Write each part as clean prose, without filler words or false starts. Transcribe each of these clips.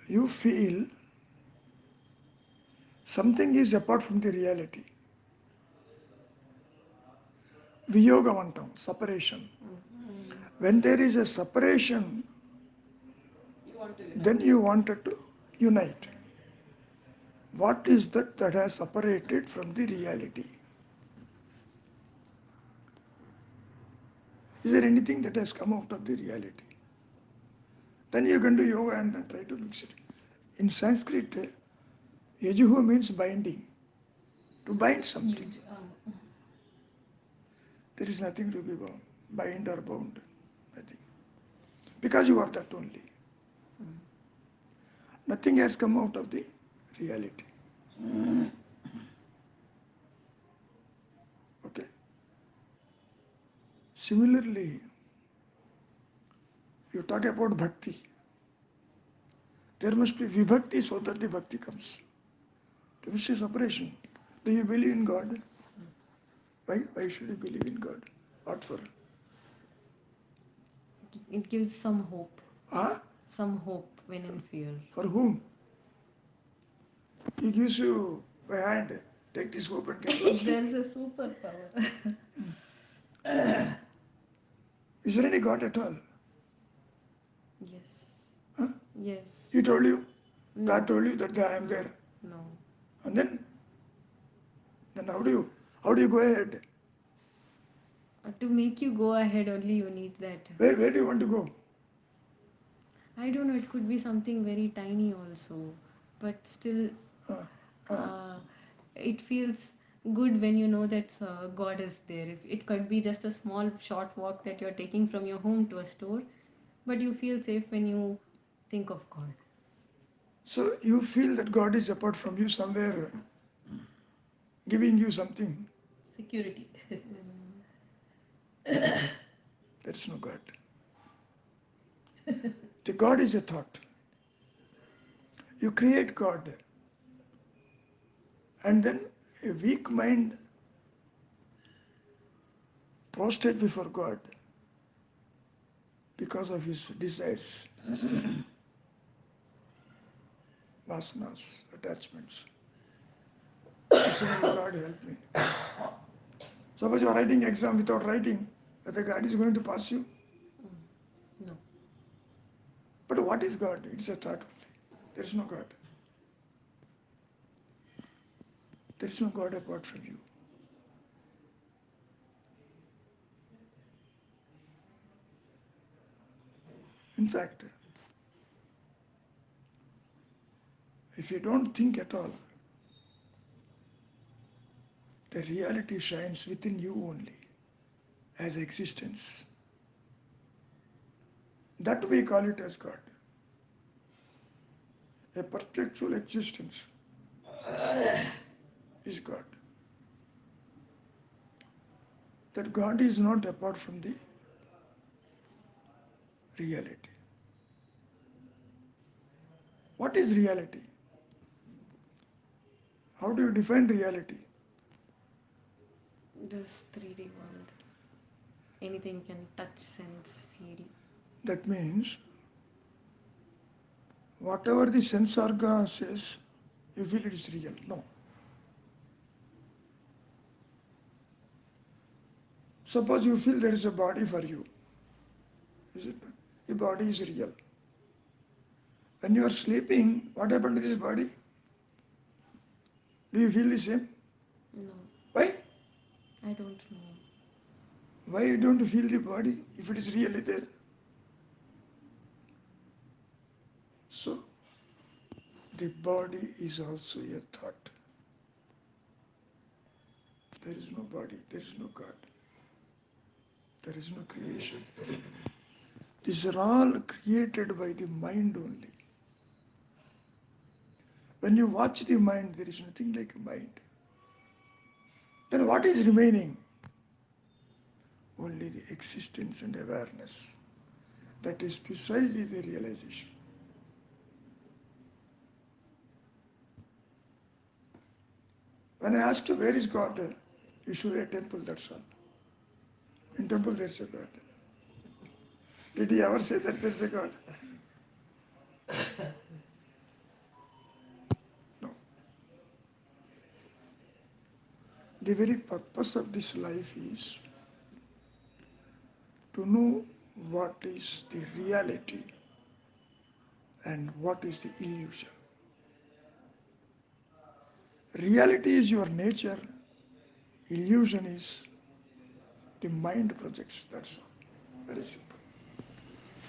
you feel something is apart from the reality. Viyogavantam, separation. When there is a separation, then you wanted to unite. What is that has separated from the reality? Is there anything that has come out of the reality? Then you can do yoga and then try to mix it. In Sanskrit, yajuhu means binding. To bind something. There is nothing to be bound, bind or bound. Nothing. Because you are that only. Nothing has come out of the reality. Okay. Similarly, you talk about bhakti. There must be vibhakti so that the bhakti comes. There must be separation. Do you believe in God? Why? Why should you believe in God? What for? It gives some hope. Ah? Some hope when in fear. For whom? He gives you a hand. Take this hope and get lost. There's a superpower. Is there any God at all? Yes. Huh? Yes. He told you? No. God told you that I am there. No. And then how do you go ahead? To make you go ahead, only you need that. Where do you want to go? I don't know, it could be something very tiny also. But still, Uh, uh, uh, it feels good when you know that God is there. If it could be just a small short walk that you're taking from your home to a store, but you feel safe when you think of God. so you feel that God is apart from you somewhere, giving you something. Security. There is no God. The God is a thought. You create God, and then a weak mind prostrate before God because of his desires, vasanas, attachments. You say, God help me. Suppose you are writing exam without writing, whether God is going to pass you. No. But what is God? It's a thought only. There is no God. There is no God apart from you. In fact, if you don't think at all, the reality shines within you only as existence. That we call it as God. A perpetual existence is God. That God is not apart from the reality. What is reality? How do you define reality? This 3D world. Anything you can touch, sense, feel. That means whatever the sense organ says, you feel it is real. No. Suppose you feel there is a body for you. Is it? The body is real. When you are sleeping, what happened to this body? Do you feel the same? No, Why? I don't know. Why you don't feel the body if it is really there? So, the body is also a thought. There is no body, there is no God, there is no creation. These are all created by the mind only. When you watch the mind, there is nothing like a mind. Then what is remaining? Only the existence and awareness. That is precisely the realization. When I asked you where is God, you show a temple, that's all. In temple there is a God. Did he ever say that there is a God? The very purpose of this life is to know what is the reality and what is the illusion. Reality is your nature, illusion is the mind projects, that's all. Very simple.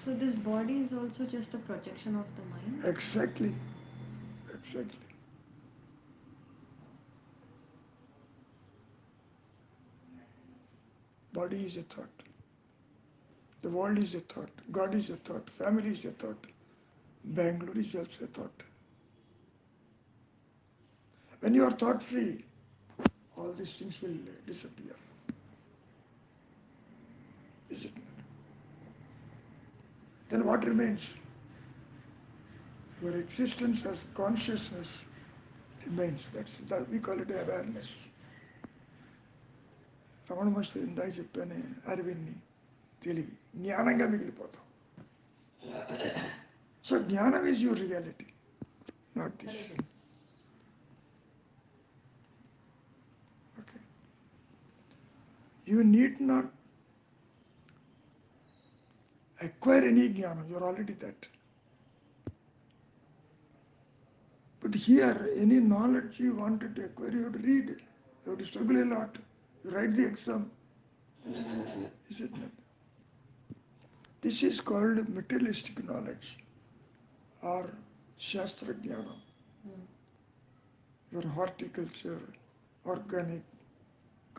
So this body is also just a projection of the mind? Exactly, exactly. Body is a thought. The world is a thought. God is a thought. Family is a thought. Bangalore is also a thought. When you are thought free, all these things will disappear. Is it not? Then what remains? Your existence as consciousness remains. That's that we call it awareness. Ramana Maharshi ఇందాక చెప్పానే అరవింద్ని తెలివి జ్ఞానంగా మిగిలిపోతాం. So జ్ఞానం is your reality, not this. Okay, you need not acquire any jnana, you are already that. But here, any knowledge you wanted to acquire, you have to read, you have to struggle a lot, you write the exam. Is it not? This is called materialistic knowledge or Shastra Jnana. Your horticulture, organic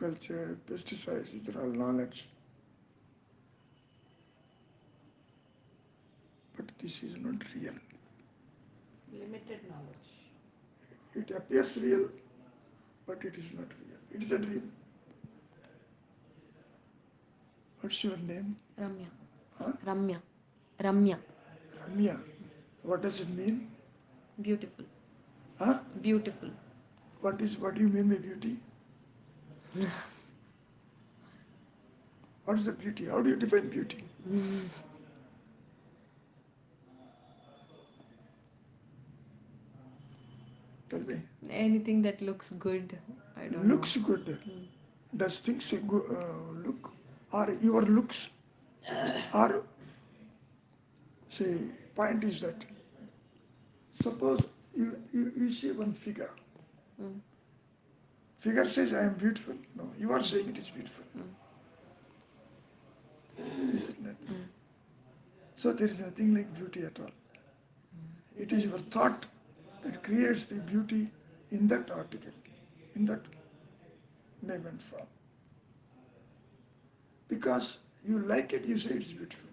culture, pesticides, these are all knowledge. But this is not real. Limited knowledge. It appears real, but it is not real. It is a dream. What's your name? Ramya. Huh? Ramya. Ramya. Ramya. What does it mean? Beautiful. Huh? Beautiful. What do you mean by beauty? What is the beauty? How do you define beauty? Tell me. Anything that looks good. I don't Looks know. good. Does things look? Or your looks? Or say, point is that suppose you see one figure. Mm. Figure says, I am beautiful. No, you are saying it is beautiful. Is it not? So there is nothing like beauty at all. It is your thought that creates the beauty in that article, in that name and form. Because you like it, you say it's beautiful.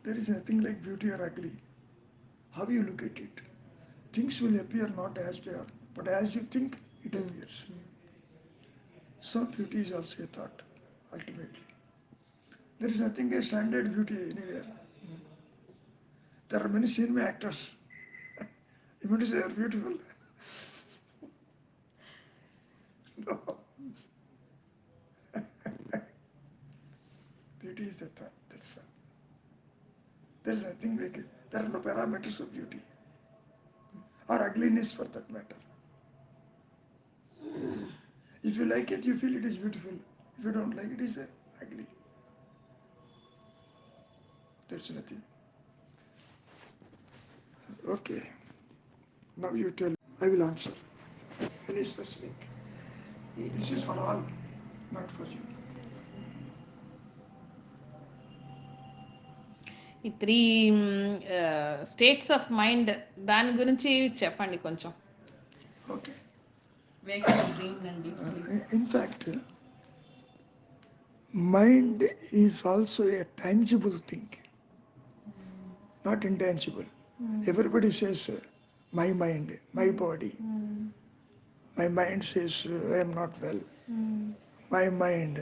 There is nothing like beauty or ugly. How you look at it. Things will appear not as they are, but as you think, it appears. So beauty is also a thought, ultimately. There is nothing as standard beauty anywhere. There are many cinema actors. You mean to say they are beautiful? No. Beauty is a thought, that's all. There is nothing like it. There are no parameters of beauty. Or ugliness for that matter. If you like it, you feel it is beautiful. If you don't like it, it is ugly. There's nothing. Okay. Now you tell. I will answer. Any specific. This is for all, not for you. ఈ three states of mind దాని గురించి చెప్పండి కొంచెం. Okay. Waking, dream and deep sleep. In fact, mind is also a tangible thing, not intangible. Everybody says, my mind, my body. My mind says, I am not well. My mind,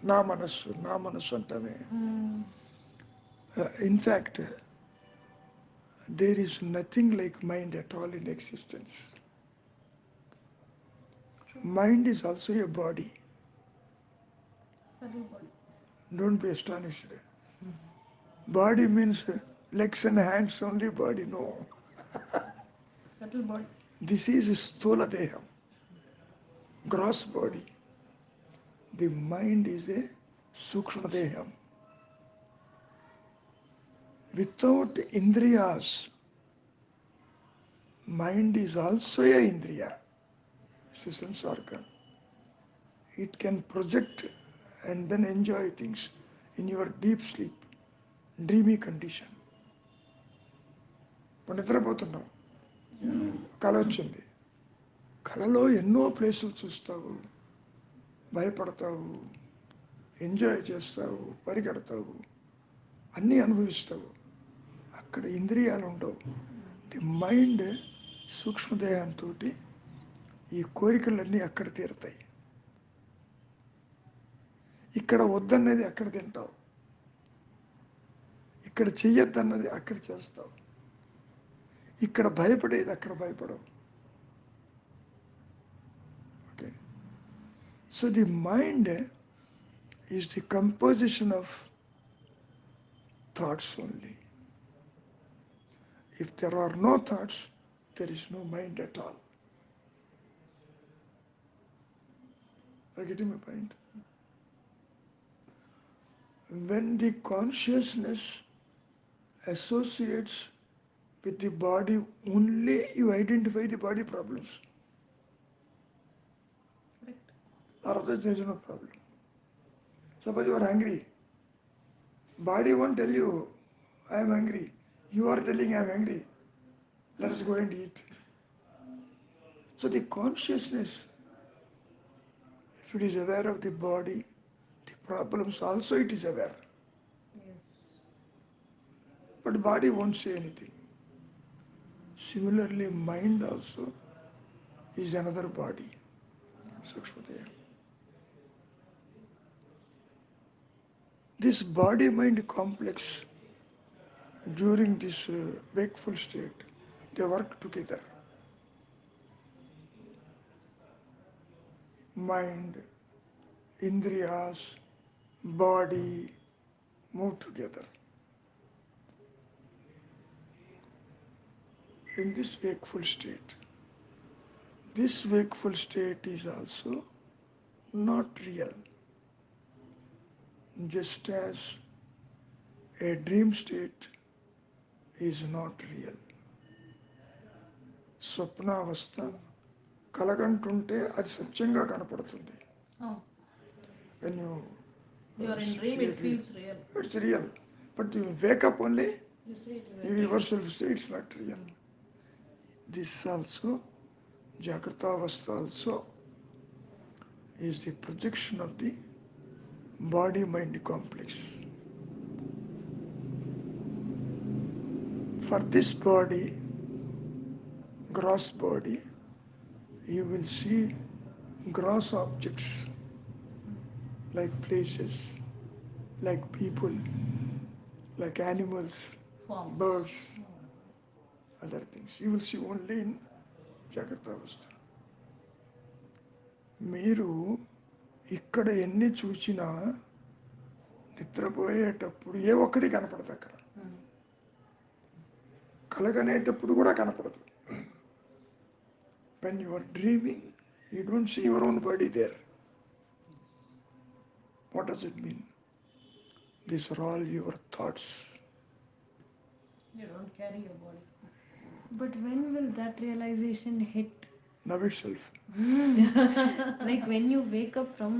na manasu antame. In fact, there is nothing like mind at all in existence. Mind is also a body. Don't be astonished. Body means legs and hands only body. No. Subtle body. This is Sthola Deham. gross body. The mind is a Sukshmadeham. Without Indriyas, mind is also a Indriya. It's a sense organ. It can project and then enjoy things in your deep sleep, dreamy condition. ఇప్పుడు నిద్రపోతున్నావు, కళ వచ్చింది. కళలో ఎన్నో ప్లేసులు చూస్తావు, భయపడతావు, enjoy చేస్తావు, పరిగెడతావు, అన్నీ అనుభవిస్తావు. అక్కడ ఇంద్రియాలు ఉండవు. ది మైండ్ సూక్ష్మదేహంతో ఈ కోరికలన్నీ అక్కడ తీరుతాయి. ఇక్కడ వద్దన్నది అక్కడ తింటావు, ఇక్కడ చెయ్యొద్దన్నది అక్కడ చేస్తావు, ఇక్కడ భయపడేది అక్కడ భయపడవు. Okay, so the mind is the composition of thoughts only. If there are no thoughts, there is no mind at all. Are you getting my point? When the consciousness associates with the body, only you identify the body problems. Correct. Otherwise, there is no problem. Suppose you are hungry. Body won't tell you, I am hungry. You are telling I am hungry. Let us go and eat. So the consciousness, if it is aware of the body, the problems also it is aware. Yes. But body won't say anything. Similarly, mind also is another body. Sukshmadaya. This body-mind complex during this wakeful state, they work together. Mind, indriyas, body move together. In this wakeful state, this wakeful state is also not real. Just as a dream state is not real. స్వప్నావస్థ కలగంటుంటే అది సత్యంగా కనపడుతుంది. Oh, When you you are in dream, it feels real. it's real. But you wake up only, You see it you yourself say it's not real. This also, Jagrata Avastha also, is the projection of the body-mind complex. For this body, gross body, you will see gross objects like places, like people, like animals, forms. birds, other things. You will see only in Jagrata Avastha. మీరు ఇక్కడ ఎన్ని చూసినా నిద్రపోయేటప్పుడు ఏ ఒక్కటి కనపడదు. అక్కడ కలగనేటప్పుడు కూడా కనపడదు. When you are dreaming, you don't see your own body there. What does it mean? These are all your thoughts. You don't carry your body. But when will that realization hit? Now itself. Like when you wake up from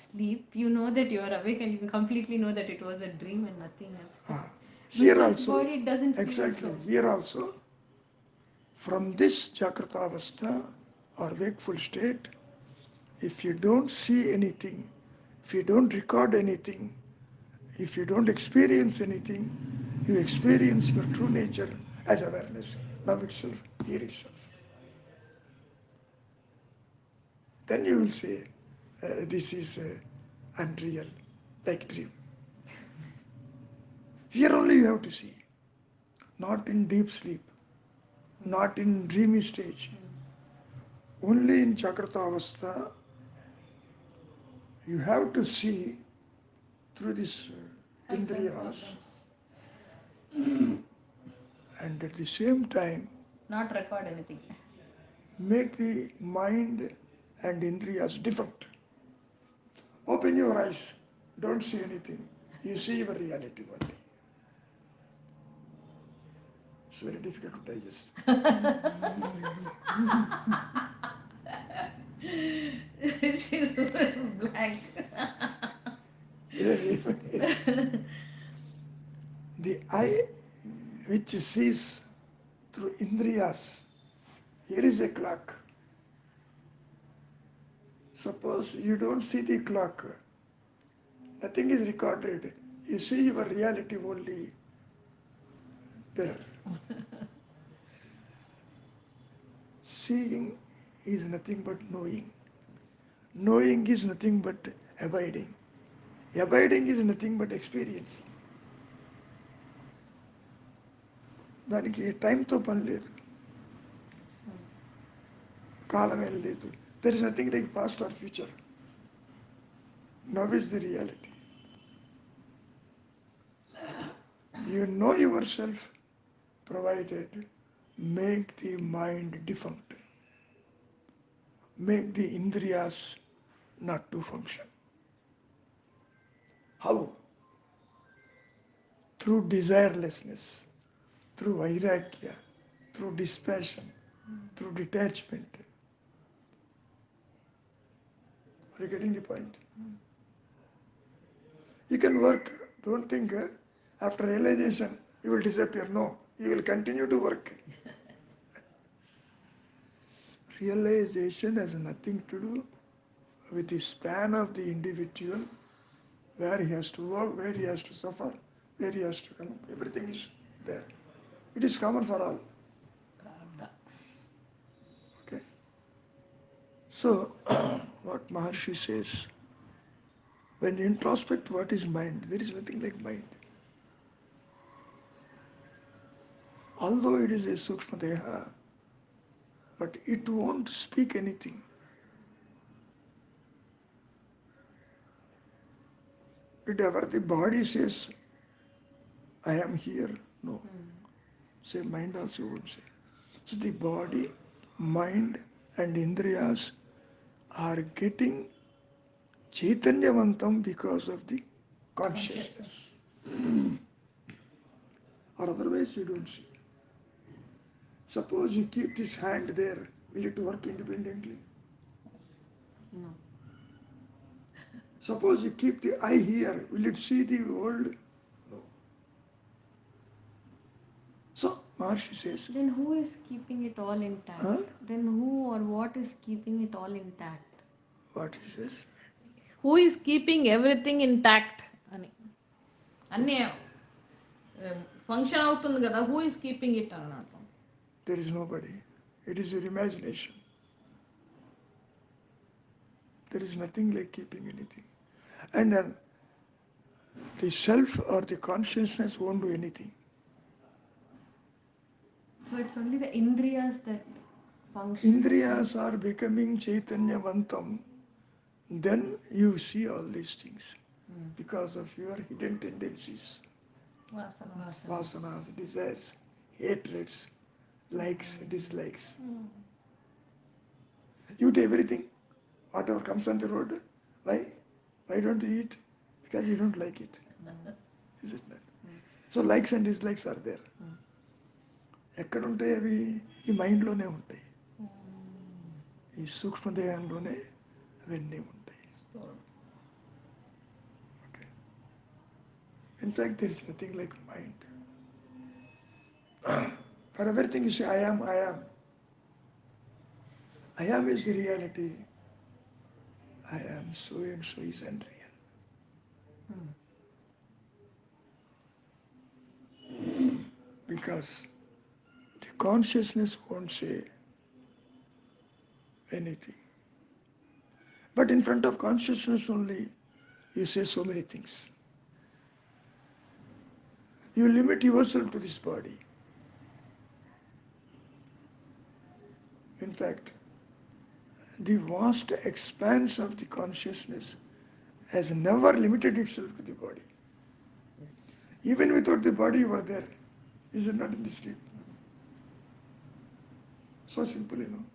sleep, you know that you are awake and you completely know that it was a dream and nothing else. But Here this also, body doesn't feel exactly, so. here also, from this Jagrata Avastha or wakeful state, if you don't see anything, if you don't record anything, if you don't experience anything, you experience your true nature as awareness, now itself, here itself. Then you will say, this is unreal, like dream. Here only you have to see, not in deep sleep, not in dreamy stage. Only in Jagrata Avastha, you have to see through this indriyas, and at the same time Not record anything. make the mind and Indriyas different. Open your eyes, don't see anything. You see your reality only. It's very difficult to digest. She's blank. Really, is the eye which sees through Indriyas. Here is a clock. Suppose you don't see the clock, nothing is recorded. You see your reality only there. Seeing is nothing but knowing. Knowing is nothing but abiding. Abiding is nothing but experience. దానికి టైంతో పని లేదు, కాలం ఏం లేదు. There is nothing like past or future. Now is the reality. You know yourself, provided make the mind defunct, make the indriyas not to function. How? Through desirelessness, through vairagya, through dispassion, through detachment. Are you getting the point? You can work. Don't think after realization you will disappear. No, you will continue to work. Realization has nothing to do with the span of the individual, where he has to work, where he has to suffer, where he has to come up. Everything is there. It is common for all. Okay. So, what Maharshi says, when you introspect what is mind, there is nothing like mind. Although it is a Sukshma Deha, but it won't speak anything. Whatever the body says, I am here, no. Say mind also won't say. So the body, mind and Indriyas are getting Chaitanyavantam because of the consciousness. Or otherwise you don't see. Suppose you keep this hand there, will it work independently? No. Suppose you keep the eye here, will it see the world? No. So Maharshi says, Then who is keeping it all intact? Huh? Then who or what is keeping it all intact? what he says? Who is keeping everything intact అని అన్నీ function అవుతుంది కదా, who is keeping it అన్నట్టు. There is nobody. It is your imagination. There is nothing like keeping anything. And then the self or the consciousness won't do anything. So it's only the indriyas that function. Indriyas are becoming Chaitanyavantam. Then you see all these things because of your hidden tendencies, vasanas, desires, hatreds, likes, dislikes. You eat everything, whatever comes on the road. Why? Why don't you eat? Because you don't like it. Is it not? So likes and dislikes are there. ఎక్కడ ఉంటాయి అవి? ఈ మైండ్లోనే ఉంటాయి, ఈ సూక్ష్మదేహంలోనే అవన్నీ ఉంటాయి. Okay. In fact, there is nothing like mind. For everything you say, I am, I am. I am is the reality. I am so and so is unreal. Because the consciousness won't say anything. But in front of consciousness only, you say so many things. You limit yourself to this body. In fact, the vast expanse of the consciousness has never limited itself to the body. Yes. Even without the body, you are there. Is it not in the sleep? So simple, you know.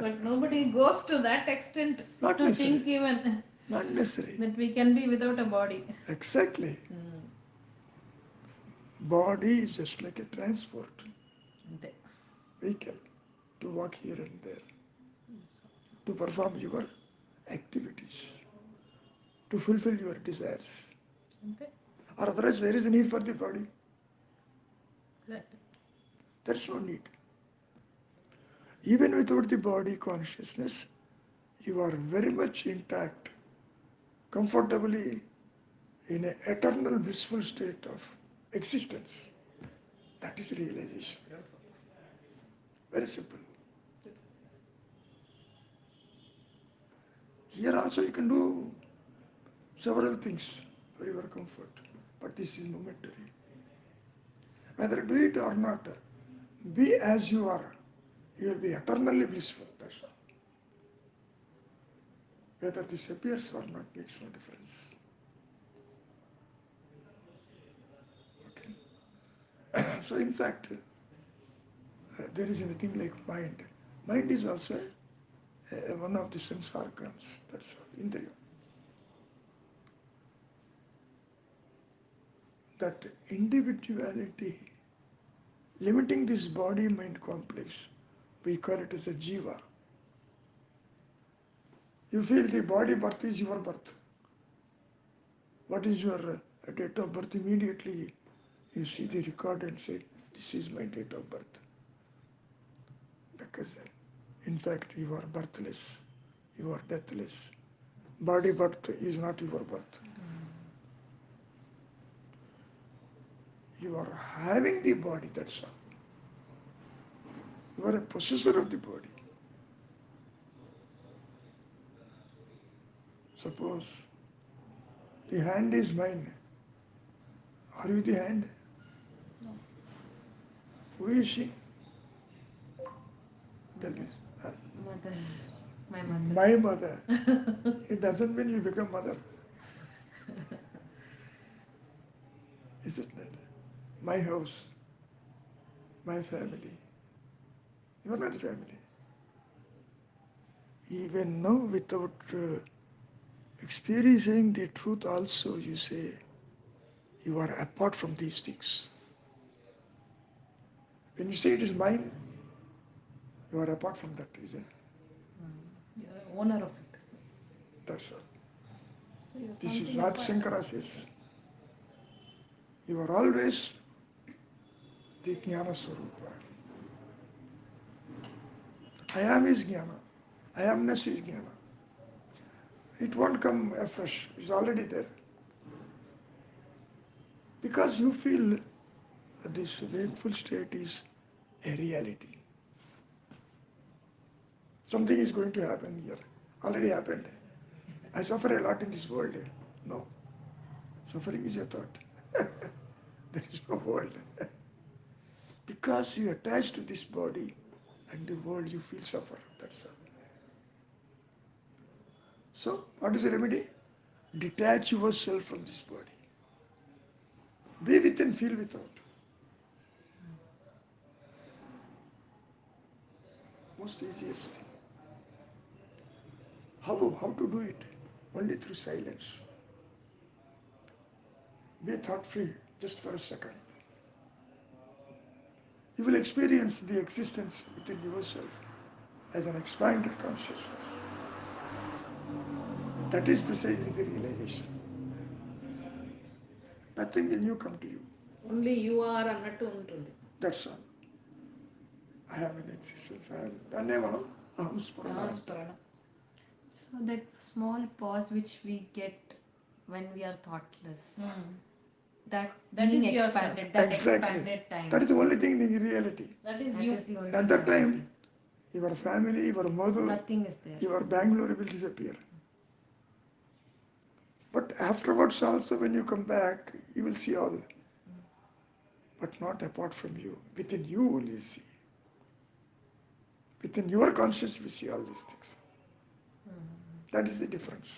But nobody goes to that extent Not to necessary. think even Not necessary. that we can be without a body. Exactly. Hmm. Body is just like a transport Ante. vehicle to walk here and there, to perform your activities, to fulfill your desires. Ante. Or otherwise, where is the need for the body? Correct. There's no need. Even without the body consciousness, you are very much intact, comfortably in an eternal blissful state of existence. That is realization. Very simple. Here also you can do several things for your comfort, but this is momentary. Whether do it or not, be as you are. You will be eternally blissful, that's all. Whether this appears or not makes no difference. Okay. So in fact, there is anything like mind. Mind is also one of the sense organs, that's all, indriya. That individuality, limiting this body-mind complex, we call it as a jiva. You feel the body birth is your birth. What is your date of birth? Immediately you see the record and say, this is my date of birth. Because in fact you are birthless, you are deathless. Body birth is not your birth. You are having the body, that's all. You are a possessor of the body. Suppose the hand is mine. Are you the hand? No. Who is she? Tell me. Huh? Mother. My mother. My mother. It doesn't mean you become mother. Is it not? My house, my family. You are not family. Even now, without experiencing the truth also, you say, you are apart from these things. When you say it is mine, you are apart from that, isn't it? You're an owner of it. That's all. So you're This is something what apart. Shankara says. You are always the Jnana Swarupa. I am is Jnana. I amness is Jnana. It won't come afresh. It's already there. Because you feel this wakeful state is a reality. Something is going to happen here. Already happened. I suffer a lot in this world. No. Suffering is a thought. There is no world. Because you attach to this body and the world, you feel suffer. That's all. So, what is the remedy? Detach yourself from this body. Be with and feel without. Most easiest thing. How to do it? Only through silence. Be thought free just for a second. You will experience the existence within yourself as an expanded consciousness. That is precisely the realization. Nothing will new come to you. Only you are అన్నట్టు ఉంటుంది. That's all. I am in existence. I am. Dhanevano aham spurana. స్మరణ. So that small pause which we get when we are thoughtless, that That being is yourself. expanded, that Exactly. expanded time. That is the only thing in reality. That is That you. is the only At that time, reality. your family, your mother, Nothing is there. your Bangalore will disappear. But afterwards also when you come back, you will see all. But not apart from you. Within you only see. Within your consciousness we see all these things. That is the difference.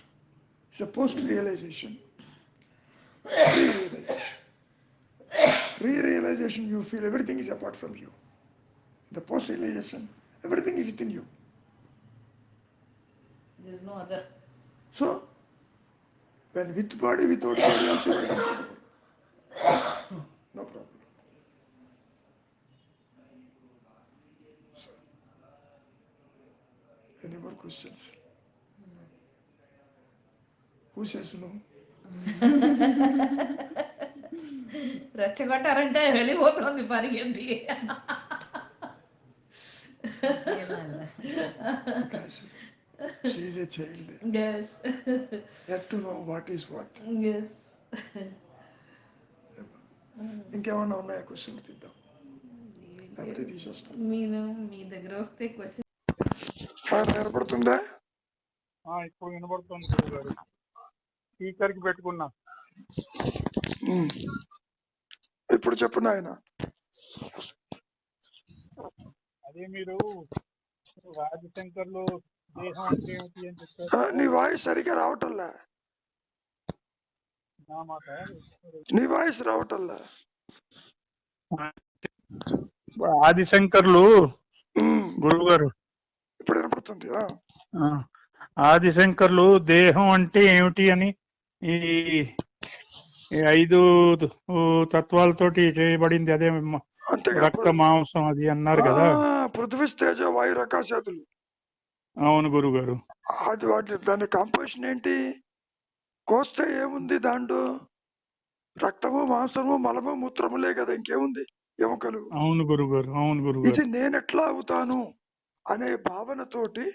It's a post-realization. Pre-realization. Pre-realization you feel everything is apart from you. The post-realization, everything is within you. There is no other. So, when with body, without body also you are comfortable. No problem. So, any more questions? Who says no? రెచ్చగొట్టారంటే వెళ్ళిపోతుంది పరిగెట్టి. Because she is a child. Yes. Yet to know what is what. Yes. ఇంకేమన్నా ఉన్నాయా క్వశ్చన్లు తీద్దాం లేకపోతే తీసేస్తాం. మీ దగ్గర వస్తే క్వశ్చన్ ఏర్పడుతుందా? ఇప్పుడు వినబడుతుంది గురువు గారు. స్పీకర్ కి పెట్టుకున్నా. ఇప్పుడు చెప్పు నాయన. అదే మీరు రాజశంకర్లు దేహం అంటే ఏమిటి అని చెప్పారు. నీ వాయిస్ సరిగ్గా రావటంలా. నా మాట నీ వాయిస్ రావటంలా. ఆదిశంకర్లు గురువు గారు ఇప్పుడు వినపడుతుంది. ఆదిశంకర్లు దేహం అంటే ఏమిటి అని ఈ 5 తత్వాలతోటి చేయబడింది అదే రక్త మాంసం అది అన్నారు కదా. పృథ్వీ తేజ వాయు రకాశాదులు. అవును గురువు గారు. అది వాటి దాని కాంపోజిషన్ ఏంటి? కోస్తే ఏముంది దాంట్లో? రక్తము మాంసము మలము మూత్రములే కదా, ఇంకేముంది? ఎముకలు. అవును గురువు గారు. అవును గురువు గారు. ఇది నేను ఎట్లా అవుతాను అనే భావనతోటి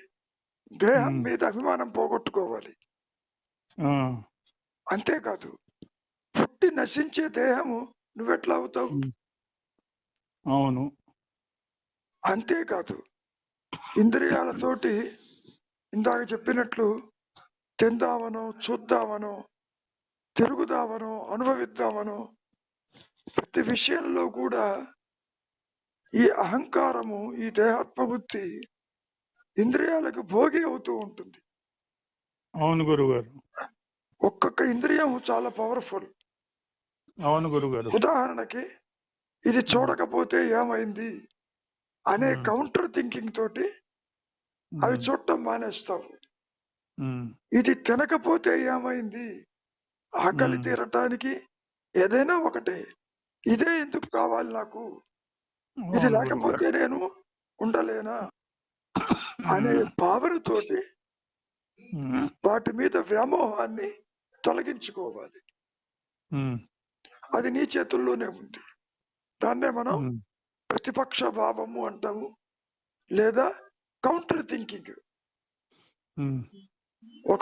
దేహం మీద అభిమానం పోగొట్టుకోవాలి. అంతేకాదు పుట్టి నశించే దేహము నువ్వెట్లా అవుతావు? అవును. అంతేకాదు ఇంద్రియాలతోటి ఇందాక చెప్పినట్లు తిందామనో చూద్దామనో తిరుగుదామనో అనుభవిద్దామనో ప్రతి విషయంలో కూడా ఈ అహంకారము, ఈ దేహాత్మబుద్ధి ఇంద్రియాలకు భోగి అవుతూ ఉంటుంది. అవును గురువు గారు. ఒక్కొక్క ఇంద్రియం చాలా పవర్ఫుల్. అవును గురువు గారు. ఉదాహరణకి ఇది చూడకపోతే ఏమైంది అనే కౌంటర్ థింకింగ్ తోటి అవి చూడటం మానేస్తావు. ఇది తినకపోతే ఏమైంది, ఆకలి తీరటానికి ఏదైనా ఒకటే, ఇదే ఎందుకు కావాలి నాకు, ఇది లేకపోతే నేను ఉండలేనా అనే భావనతోటి వాటి మీద వ్యామోహాన్ని తొలగించుకోవాలి. అది నీ చేతుల్లోనే ఉంది. దాన్నే మనం ప్రతిపక్ష భావము అంటాము, లేదా కౌంటర్ థింకింగ్.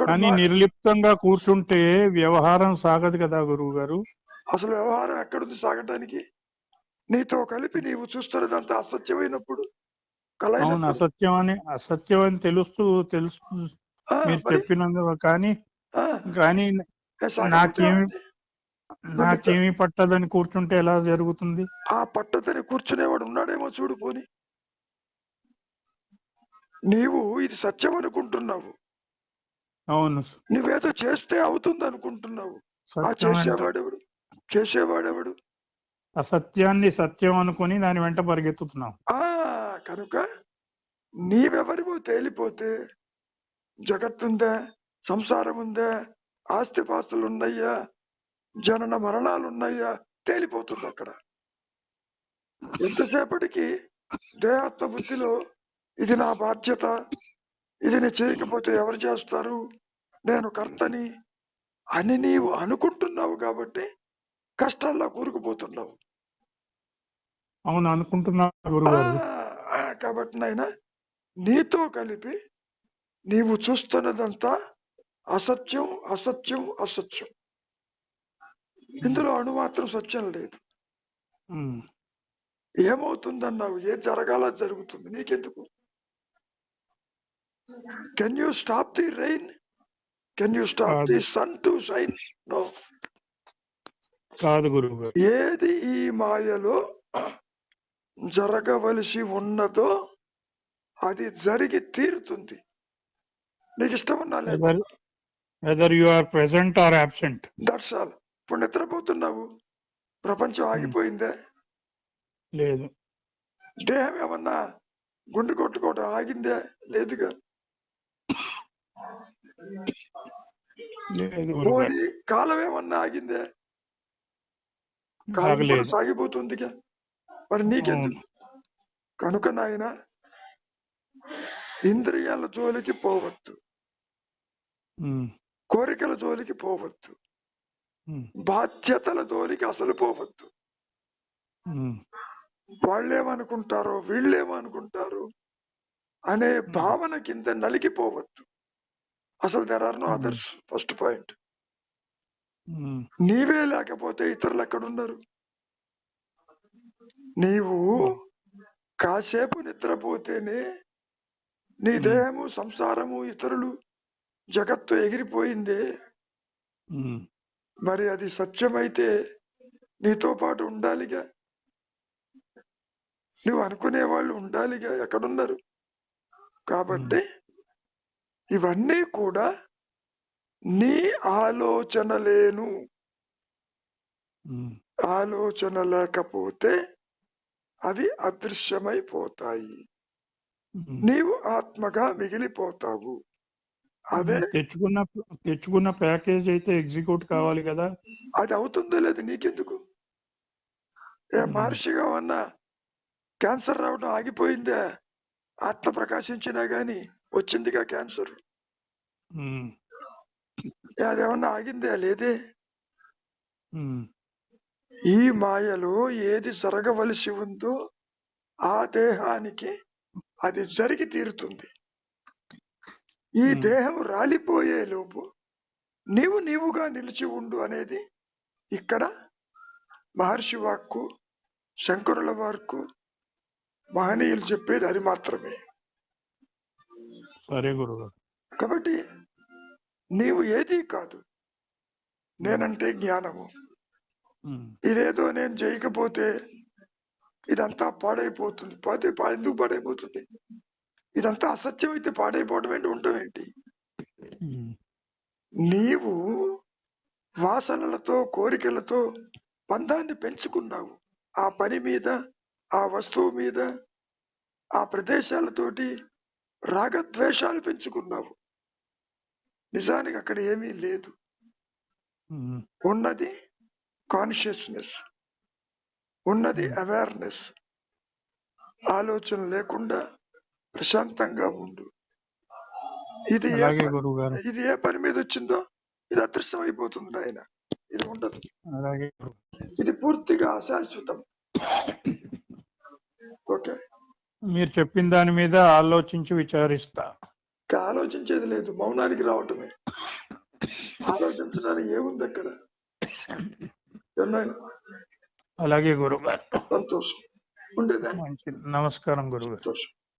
కానీ నిర్లిప్తంగా కూర్చుంటే వ్యవహారం సాగదు కదా గురువు గారు. అసలు వ్యవహారం ఎక్కడుంది సాగటానికి? నీతో కలిపి నీవు చూస్తున్నదంతా అసత్యమైనప్పుడు, అసత్యం అని తెలుస్తూ మీరు చెప్పినందుకు. కానీ నాకేమి పట్టదని కూర్చుంటే ఎలా జరుగుతుంది? ఆ పట్టదని కూర్చునేవాడు ఉన్నాడేమో చూడు. పోని నీవు ఇది సత్యం అనుకుంటున్నావు. అవును. నువ్వేదో చేస్తే అవుతుంది అనుకుంటున్నావు. చేసేవాడెవడు? అసత్యాన్ని సత్యం అనుకుని దాని వెంట పరిగెత్తుతున్నావు. కనుక నీవెవరివో తేలిపోతే జగత్తుందా, సంసారం ఉందా, ఆస్తిపాస్తులు ఉన్నాయా, జనన మరణాలు ఉన్నాయా తేలిపోతుంది అక్కడ. ఎంతసేపటికి దేహాత్మ బుద్ధిలో ఇది నా బాధ్యత, ఇది నేను చేయకపోతే ఎవరు చేస్తారు, నేను కర్తని అని నీవు అనుకుంటున్నావు కాబట్టి కష్టాల్లో కూరుకుపోతున్నావు. అవును అనుకుంటున్నా గురుగారు. కాబట్టి నాయన నీతో కలిపి నీవు చూస్తున్నదంతా అసత్యం, అసత్యం, అసత్యం. ఇందులో అణుమాత్రం సత్యం లేదు. ఏమవుతుందన్నావు? ఏ జరగాల జరుగుతుంది, నీకెందుకు? Can you stop the rain? Can you stop the sun to shine? No. కాదు గురువు. ఏది ఈ మాయలో జరగవలసి ఉన్నదో అది జరిగి తీరుతుంది. నీకు ఇష్టమన్నా లేదు. Whether you are present or absent. That's all. ఇప్పుడు నిద్రపోతున్నావు, ప్రపంచం ఆగిపోయిందే? లేదు. దేహం ఏమన్నా గుండె కొట్టుకోవడం ఆగిందే? లేదుగా. లేదు గురుగారు, పోనీ కాలం ఏమన్నా ఆగిందే? కాలం కూడా ఆగలేదు. సాగిపోతుందిగా, మరి నీకెందుకు? కనుక నాయన ఇంద్రియాల జోలికి పోవద్దు, ఉమ్, కోరికల జోలికి పోవద్దు, ఉమ్, బాధ్యతల జోలికి అసలు పోవద్దు. ఉమ్, వాళ్ళేమనుకుంటారో వీళ్ళేమనుకుంటారు అనే భావన కింద నలిగిపోవద్దు. అసలు there are no others. First point, um, నీవే లేకపోతే ఇతరులు ఎక్కడున్నారు? నీవు కాసేపు నిద్రపోతేనే నీ దేహము, సంసారము, ఇతరులు, జగత్తు ఎగిరిపోయిందే. ఉమ్, మరి అది సత్యమైతే నీతో పాటు ఉండాలిగా, నువ్వు అనుకునే వాళ్ళు ఉండాలిగా, ఎక్కడున్నారు? కాబట్టి ఇవన్నీ కూడా నీ ఆలోచనలేను. ఉమ్, ఆలోచన లేకపోతే అవి అదృశ్యమైపోతాయి, ఉమ్. నీవు ఆత్మగా మిగిలిపోతావు. అదే తెచ్చుకున్న ప్యాకేజ్ అయితే ఎగ్జిక్యూట్ కావాలి కదా. అది అవుతుందో లేదు నీకెందుకు? మహర్షిగా ఉన్న క్యాన్సర్ రావడం ఆగిపోయిందే? ఆత్మ ప్రకాశించినా గాని వచ్చిందిగా క్యాన్సర్. ఉమ్, అదేమన్నా ఆగిందే? లేదే. ఉమ్, ఈ మాయలో ఏది జరగవలసి ఉందో ఆ దేహానికి అది జరిగి తీరుతుంది. ఈ దేహం రాలిపోయే లోపు నీవుగా నిలిచి ఉండు అనేది ఇక్కడ మహర్షి వాక్కు, శంకరుల వాక్కు, మహనీయులు చెప్పేది అది మాత్రమే. సరే గురుగారు. కాబట్టి నీవు ఏదీ కాదు. నేనంటే జ్ఞానము. ఇదేదో నేను చేయకపోతే ఇదంతా పాడైపోతుంది. ఎందుకు పాడైపోతుంది? ఇదంతా అసత్యం అయితే పాడైపోవడం ఏంటి, ఉండడం ఏంటి? నీవు వాసనలతో, కోరికలతో బంధాన్ని పెంచుకున్నావు. ఆ పని మీద, ఆ వస్తువు మీద, ఆ ప్రదేశాలతోటి రాగద్వేషాలు పెంచుకున్నావు. నిజానికి అక్కడ ఏమీ లేదు. ఉన్నది కాన్షియస్నెస్, ఉన్నది అవేర్నెస్. ఆలోచన లేకుండా ప్రశాంతంగా ఉండు. ఇది ఏ పని మీద వచ్చిందో ఇది అదృశ్యం అయిపోతుంది నాయన. ఇది ఉండదు. ఇది పూర్తిగా అశాశ్వతం. ఓకే, మీరు చెప్పిన దాని మీద ఆలోచించి విచారిస్తా. ఆలోచించేది లేదు, మౌనానికి రావటమే. ఆలోచించడానికి ఏముంది అక్కడ? అలాగే గురుగారు. సంతోషం ఉండేదా? మంచిది. నమస్కారం గురుగారు. సంతోషం.